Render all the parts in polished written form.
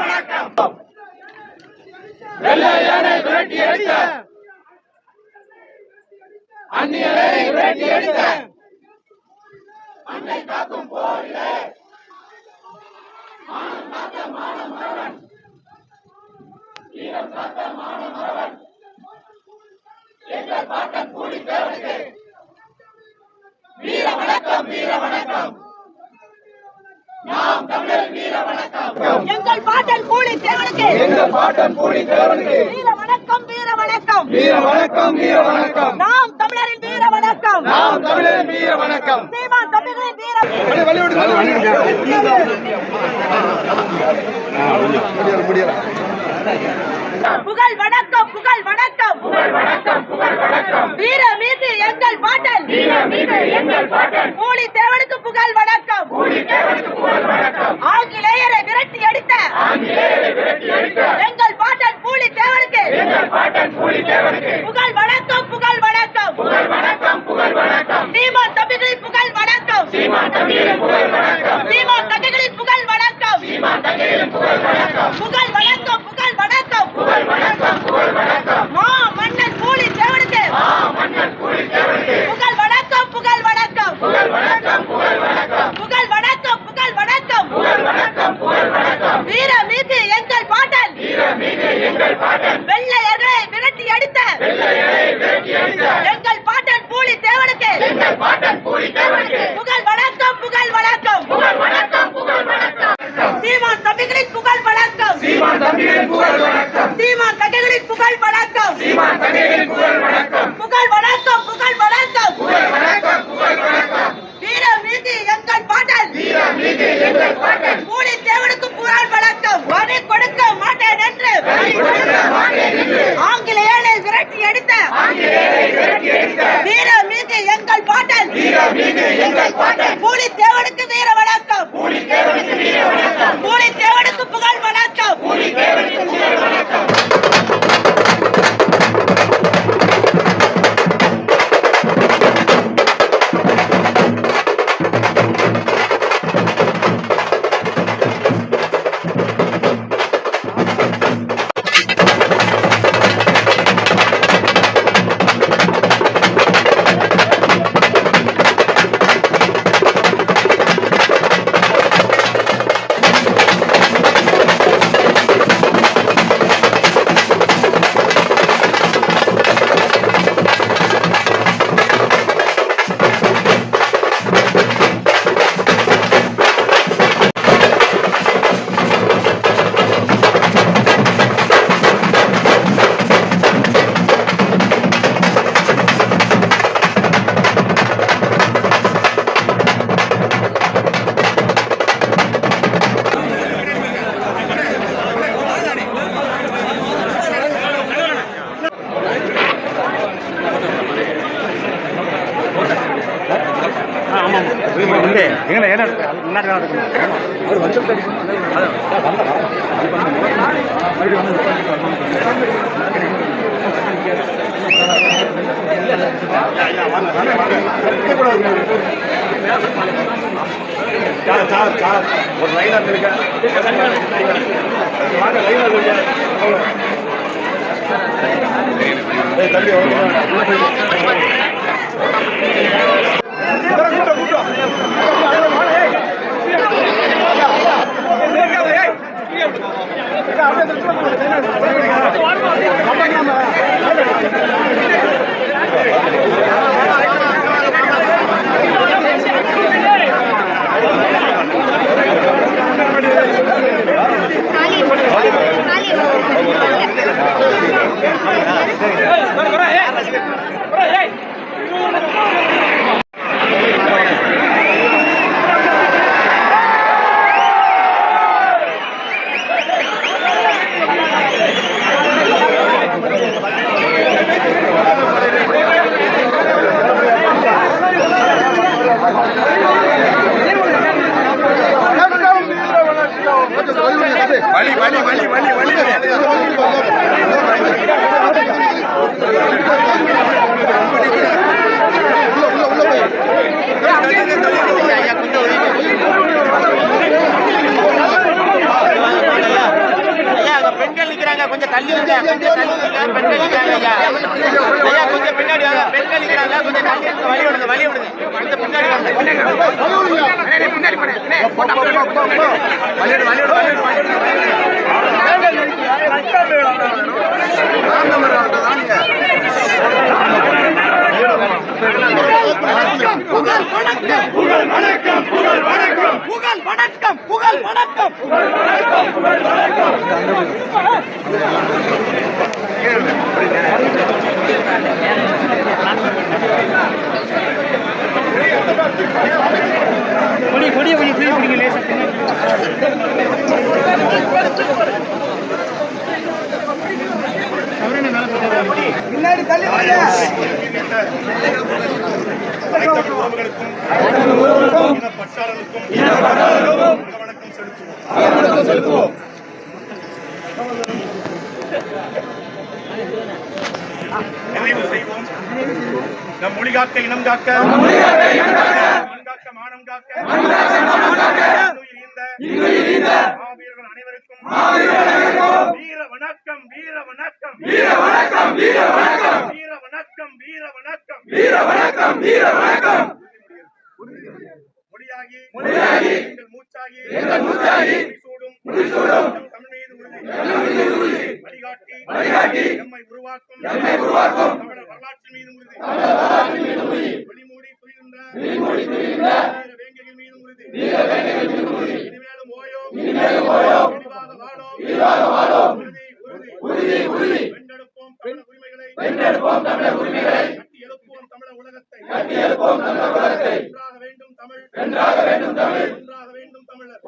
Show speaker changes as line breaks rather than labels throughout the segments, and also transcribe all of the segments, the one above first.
வணக்கம். வெள்ளையனை விரட்டி அடித்த அந்நியரை விரட்டி அடித்த அன்னை காக்கும் போரிலே மானம் காத்த மானமரவன், வீரம் காத்த மானமரவன், எங்கள் பாட்டன் பூலித்தேவனுக்கு வீர வணக்கம், வீர வணக்கம். நாம் தமிழர் வீர வணக்கம்.
எங்கள் பாட்டன் பூலித்தேவனுக்கு,
எங்கள் பாட்டன் பூலித்தேவனுக்கு
வீர வணக்கம், வீர வணக்கம்,
வீர வணக்கம், வீர வணக்கம்.
நாம் தமிழரின் வீர வணக்கம்,
நாம் தமிழரின் வீர வணக்கம்.
சீமான் தம்பிகளின் வீர புகழ் வணக்கம், புகழ் வணக்கம்,
புகழ் வணக்கம், புகழ் வணக்கம்.
வீர மீது எங்கள் பாட்டன்,
வீர மீது எங்கள் பாட்டன்
பூலித்தேவனுக்கு புகழ் வணக்கம்.
பூலித்தேவனுக்கு புகழ் வணக்கம்.
ஆங்கிலேயரை விரட்டி அடித்த
ஆங்கிலேயரை விரட்டி அடித்த
எங்கள் பாட்டன் பூலித்தேவனுக்கு,
எங்கள் பாட்டன் பூலித்தேவனுக்கு
புகழ் வணக்கம், புகழ் வணக்கம்,
புகழ் வணக்கம், புகழ் வணக்கம்.
சீமான் தம்பிகளின் புகழ் வணக்கம்,
சீமான் தம்பிகளின் புகழ் வணக்கம்,
சீமான் தம்பிகளின் புகழ் வணக்கம்,
சீமான் தம்பிகளின் புகழ் வணக்கம்,
புகழ் வணக்கம், புகழ் வணக்கம்,
புகழ் வணக்கம், புகழ் வணக்கம்.
மா மன்னன் பூலித்தேவனுக்கு,
மன்னன் பூலித்தேவனுக்கு
புகழ் வணக்கம், புகழ் வணக்கம்,
புகழ் வணக்கம், புகழ் வணக்கம்,
புகழ் வணக்கம், புகழ் வணக்கம்.
புகழ் வணக்கம், புகழ் வணக்கம்.
வீர மீது எங்கள் பாட்டன்,
வீர மீது எங்கள் பாட்டன்
வெள்ளையர்களை விரட்டி அடித்த
வெள்ளையரை விரட்டி அடித்த
எங்கள் பாட்டன் பூலித்தேவனுக்கு,
எங்கள் பாட்டன் பூலித்தேவனுக்கு
புகழ் வணக்கம், புகழ் வணக்கம்,
புகழ் வணக்கம், புகழ் வணக்கம்.
சீமான் தம்பிகளின் புகழ் வணக்கம்,
சீமான் தம்பிகளின் புகழ் வணக்கம்,
சீமான் தம்பிகளின் புகழ் வணக்கம்,
சீமான் தம்பிகளின் புகழ் வணக்கம்,
புகழ் வணக்கம், புகழ் வணக்கம்.
புகழ் வணக்கம், புகழ் வணக்கம்.
வீர மீது எங்கள் பாட்டன்,
வீர மீது எங்கள் பாட்டன்
பூலித்தேவனுக்கு புகழ் வணக்கம். வரி கொடுக்க மாட்டேன் என்று
வரி கொடுக்க மாட்டேன் என்று
ஆங்கிலேயரை விரட்டி அடித்த
ஆங்கிலேயரை விரட்டி அடித்த
வீர மீது எங்கள் பாட்டன்,
வீர மீது எங்கள் பாட்டன்
பூலித்தேவனுக்கு வீர வணக்கம்,
பூலித்தேவனுக்கு வீர வணக்கம்,
பூலித்தேவனுக்கு புகழ் வணக்கம்.
பூலித்தேவனுக்கு புகழ் வணக்கம்.
ஒரு லைனா இருக்க
வழி
தள்ளி விடுங்க, கொஞ்சம் தள்ளி விடுங்க. பெண்கள் நிற்கிறாங்க ஐயா. ஐயா கொஞ்சம் பின்னாடி வாங்க. பெண்கள் நிற்கிறாங்க, கொஞ்சம் தள்ளி விடுங்க. வழி விடுங்க, வழி விடுங்க. கொஞ்சம் பின்னாடி வாங்க. பின்னாடி போனேன்.
புகழ் வணக்கம், புகழ் வணக்கம், புகழ் வணக்கம், புகழ் வணக்கம், புகழ் வணக்கம், புகழ் வணக்கம், புகழ் வணக்கம். கொடிய கொஞ்சம் ஃப்ரீ பிடிங்க லேசா பின்னாடி தள்ளி வாங்க. வணக்கம் செலுத்துவோம்.
நிறைவு செய்வோம். நம் மொழி காக்க, இனம் காக்க, மானம் காக்க, மாவீரர்கள் அனைவருக்கும் வீர வணக்கம், வீர வணக்கம், வீர வணக்கம், வீர வணக்கம், வீர வணக்கம், வீர வணக்கம், வீர வணக்கம், வீர வணக்கம். மொழியாகி எங்கள் மூச்சாகி முடிசூடும் தமிழ் மீது உறுதி வழிகாட்டி எம்மை உருவாக்கும் தமிழர் வரலாற்று மீது உறுதி வெளிமூடி துயின்ற வேங்கைகள் மீது உறுதி இனிமேலும் ஓயோம் விரிவாக வாழோம் உறுதி வென்றெடுப்போம் தமிழர் உரிமைகளை கட்டி எழுப்புவோம் தமிழர் உலகத்தை ஒன்றாக வேண்டும் தமிழ்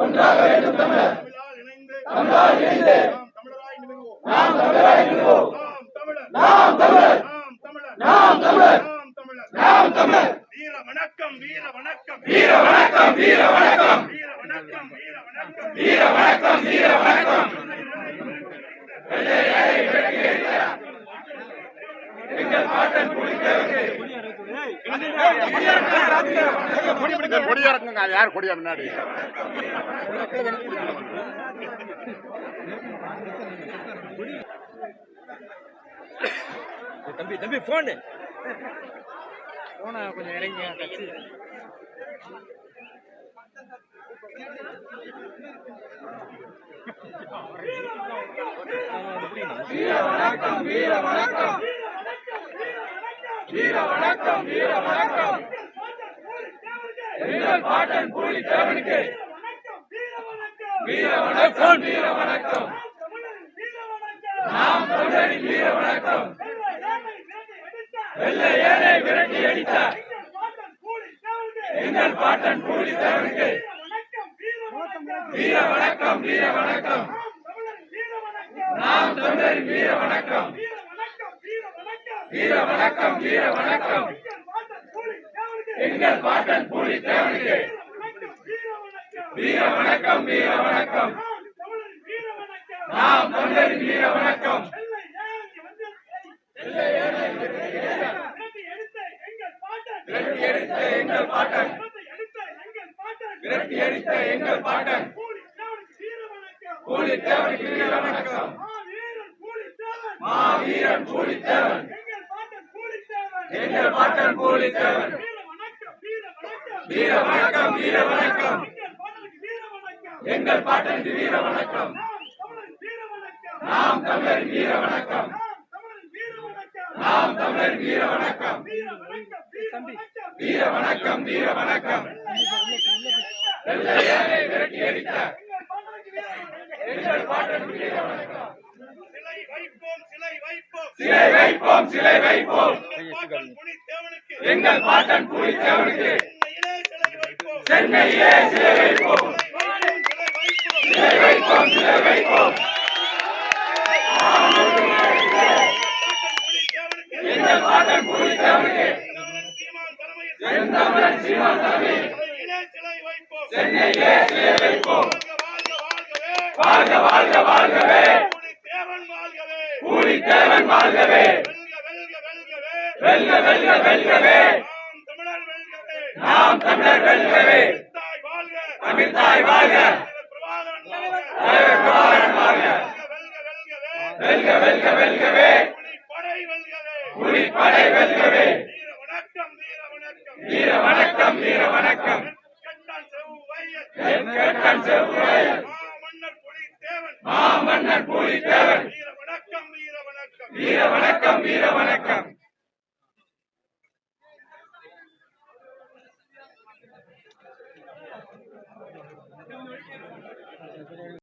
ஒன்றாக வேண்டும் தமிழர் தமிழால் இணைந்து நாம் தமிழராய் நிமிர்வோம் நாம் தமிழர் வீர வணக்கம், வீர வணக்கம், வீர வணக்கம், வீர வணக்கம், வீர வணக்கம், வீர வணக்கம், வீர வணக்கம், வீர வணக்கம். எங்கள் பாட்டன் கொடியாருங்க. யார் கொடியா முன்னாடி
தம்பி போன கொஞ்சம் இறங்க.
வீர வணக்கம், வீர வணக்கம், வீர வணக்கம், வீர வணக்கம். எங்கள் பாட்டன் கூலி தேவனுக்கு வீர வணக்கம், வீர வணக்கம். நாம் தமிழரின் வீர வணக்கம். வெள்ளை ஏனை விரட்டி அடித்த எங்கள் பாட்டன் கூலி தேவனுக்கு வீர வணக்கம், வீர வணக்கம். நாம் தமிழரின் வீர வணக்கம். வீர வணக்கம், வீர வணக்கம். எங்கள் பாட்டன் கூலி தேவனுக்கு வீர வணக்கம், வீர வணக்கம். நாம் தமிழரின் வீர வணக்கம். விரட்டி எடுத்த எங்கள் பாட்டன் விரட்டி அடித்த எங்கள் பாட்டன் கூலி தேவனுக்கு வீர வணக்கம். மாவீரன் கூலி தேவன் எங்கள் பாட்டன் கூலி தேவன் வீர வணக்கம், வீர வணக்கம். எங்கள் பாட்டனுக்கு வீர வணக்கம். நாம் தமிழரின் வீர வணக்கம். நாம் தமிழரின் வீர வணக்கம். வீர வணக்கம், வீர வணக்கம். வெள்ளை ஏனை விரட்டி அடித்த எங்கள் பாட்டனுக்கு வீர வணக்கம். சிலை வைப்போம், சிலை வைப்போம், சிலை வைப்போம், சிலை வைப்போம். எங்கள் பாட்டன் கூலி தேவனுக்கு சென்னையிலே சிலை வைப்போம், சிலை வைப்போம், சிலை வைப்போம். எங்கள் பாட்டன் கூலி தேவனுக்கு செந்தமிழன் சீமான் தலைமையில் சென்னையிலே சிலை வைப்போம். வாழ்க, வாழ்க, வாழ்கவே. கூலி தேவன் வாழ்கவே. வெல்க, வெல்க, வெல்கவே. நாம் தமிழர் வெல்கவே. தமிழ்தாய் வாழ்க. தலைவர் பிரபாகரன் வாழ்க. வெல்க வெல்க வெல்கவே
புலிப்படை வெல்கவே
புலிப்படை வெல்கவே
வீர வணக்கம் வீர வணக்கம்
வீர வணக்கம் வீர வணக்கம்
கட்டான் செவ்வையர்
கேட்டன் செவ்வாய்
மாமன்னர் புலித்தேவன்
மாமன்னர் புலித்தேவன்
வீர வணக்கம் வீர வணக்கம்
வீர வணக்கம் வீர வணக்கம்